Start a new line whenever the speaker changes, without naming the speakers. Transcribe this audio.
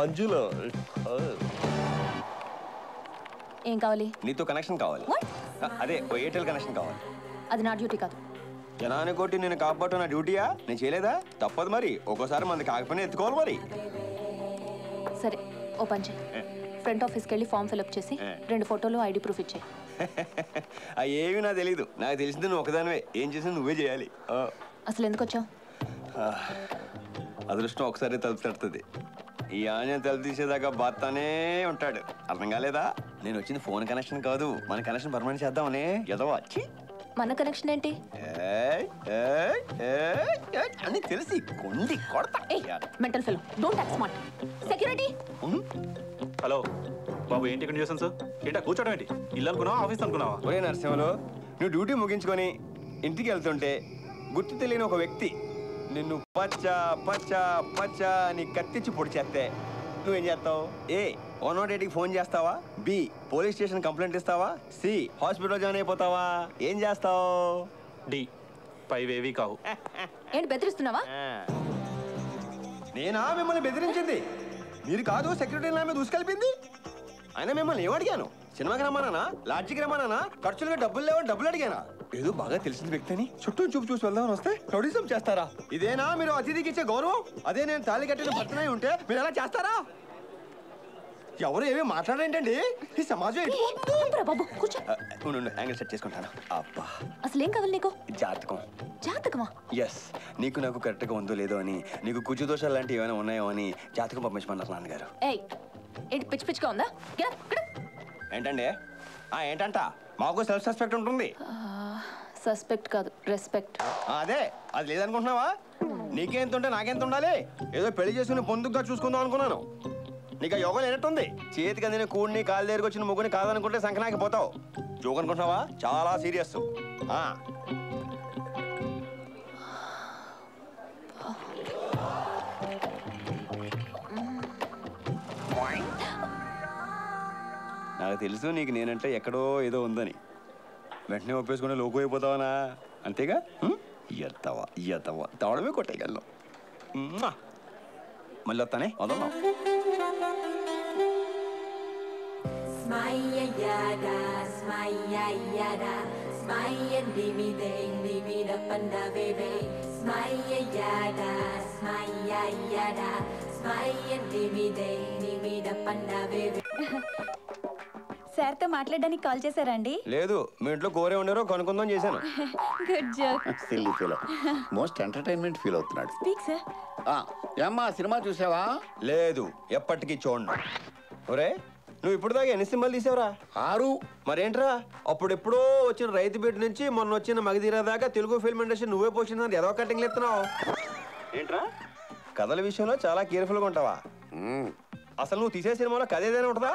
అంజులో
ఏం కావాలి?
నీతో కనెక్షన్ కావాలి. అదే ఎయిర్టెల్ కనెక్షన్ కావాలి.
అది నా డ్యూటీ కాదు.
జనాన్ని కొట్టి నేను కాపాడు నా డ్యూటీయా? నేను చేయలేదా? తప్పదు మరి. ఒక్కోసారి మంది కాకపోయినా ఎత్తుకోవాలి మరి.
సరే ఓ పని చేయి, ఫ్రంట్ ఆఫీస్కి వెళ్ళి ఫామ్ ఫిల్అప్ చేసి 2 ఫోటోలు ఐడి ప్రూఫ్ ఇచ్చేయి.
ఏమి నాకు తెలీదు. నాకు తెలిసింది నువ్వు ఒకదానివే. ఏం చేసింది నువ్వే చేయాలి.
అసలు ఎందుకు వచ్చావు?
అదృష్టం ఒకసారి తలుపు తడుతుంది. ఈ ఆంజనేయ తలుపు తీసేదాకా బాత్తానే ఉంటాడు. అర్థం కాలేదా? నేను వచ్చింది ఫోన్ కనెక్షన్ కాదు, మన కనెక్షన్ పర్మనెంట్ చేద్దామని. ఏదో వచ్చి
మన కనెక్షన్ ఏంటి
అని తెలిసి కొండి కొడతా.
Mental fellow, don't act smart. Security.
Hello బాబు, ఏంటి ఇక్కడ చేసాను సార్? ఏంటా కూర్చోడం ఏంటి? ఇల్లు అనుకున్నావా, ఆఫీస్ అనుకున్నావా?
ఒరే నరసింహలో, నువ్వు డ్యూటీ ముగించుకొని ఇంటికి వెళ్తుంటే గుర్తు తెలియని ఒక వ్యక్తి నిన్ను పచ్చ పచ్చ పచ్చ అని కత్తిచ్చి పొడి చేస్తే నువ్వేం చేస్తావు? ఏ 108కి ఫోన్ చేస్తావా? బి పోలీస్ స్టేషన్ కంప్లైంట్ ఇస్తావా? సి హాస్పిటల్ జాయిన్ అయిపోతావా? ఏం చేస్తావు?
డి పైవేవి కావు.
ఏంటి బెదిరిస్తున్నావా?
నేనా మిమ్మల్ని బెదిరించింది? మీరు కాదు సెక్యూరిటీ నా మీద దూసుకెళ్ళింది. అయినా మిమ్మల్ని ఏమడిగాను? సినిమాకి రమ్మన్నానా? లాడ్జికి రమ్మన్నానా? ఖర్చులుగా డబ్బులు లేవని డబ్బులు అడిగానా? ఏదో బాగా తెలిసిన వ్యక్తిని చుట్టూ చూపు చూసి వెళ్దామని వస్తే ప్రొడ్యూసం చేస్తారా? ఇదేనా మీరు అతిథికి ఇచ్చే గౌరవం? అదే నేను తాళి కట్టిన భర్తనై ఉంటే మీరు ఎలా చేస్తారా? ఎవరు ఏమీ మాట్లాడేంటండి? ఈ సమాజం
బాబు కూర్చో.
యాంగిల్ సెట్ చేసుకుంటాను. అబ్బా,
అసలు ఏం కావాలి నీకు?
జాతకం.
జాతకమా?
ఎస్, నీకు నాకు కరెక్ట్గా ఉందో లేదో అని, నీకు కుజు దోషాలు లాంటివి ఏమైనా ఉన్నాయో అని జాతకం పంపించమన్నారు నాన్నగారు.
ఏయ్, ఏంటి పిచ్చి పిచ్చిగా ఉందా?
ఏంటండి? ఏంటంట? మాకు సెల్ఫ్ సస్పెక్ట్ ఉంటుంది.
సస్పెక్ట్ కాదు, రెస్పెక్ట్.
అదే, అది లేదనుకుంటున్నావా? నీకెంత ఉంటే నాకెంత ఉండాలి? ఏదో పెళ్లి చేసుకుని పొందుగా చూసుకుందాం అనుకున్నాను. నీకు యోగం లేనట్టుంది. చేతికి అందిన కూడిని కాలు దగ్గరికి వచ్చిన ముగ్గుని కాదనుకుంటే సంకనాకి పోతావు. జోక్ అనుకుంటున్నావా? చాలా సీరియస్. నాకు తెలుసు నీకు నేనంటే ఎక్కడో ఏదో ఉందని. వెంటనే ఒప్పేసుకుని లోకు అయిపోతావనా? అంతేగా? ఎత్తవా ఎత్తవా తవడమే కొట్టేయగలను. మళ్ళీ వస్తానే వదలం.
సార్తో మాట్లాడడానికి కాల్ చేశారండి?
లేదు, మీ ఇంట్లో కోరే ఉండరో కనుక్కుందాం చేశాను.
Good joke.
Silly feel, most entertainment feel అవుతున్నాడు.
Speak sir.
ఏమ్మా సినిమా చూసావా?
లేదు, ఎప్పటికీ చూడండి. ఒరే, నువ్వు ఇప్పుడు దాకా ఎన్ని సినిమాలు తీసావురా?
6.
మరేంట్రా, అప్పుడెప్పుడో వచ్చిన రైతు బిడ్డ నుంచి మొన్న వచ్చిన మగధీర దాకా తెలుగు ఫిల్మ్ ఇండస్ట్రీ నువ్వే పోషిందని ఏదో కటింగ్లు ఎత్తున్నావు ఏంట్రా? కథల విషయంలో చాలా కేర్ఫుల్గా ఉంటావా? అసలు నువ్వు తీసే సినిమాలో కథ ఏదైనా ఉంటుందా?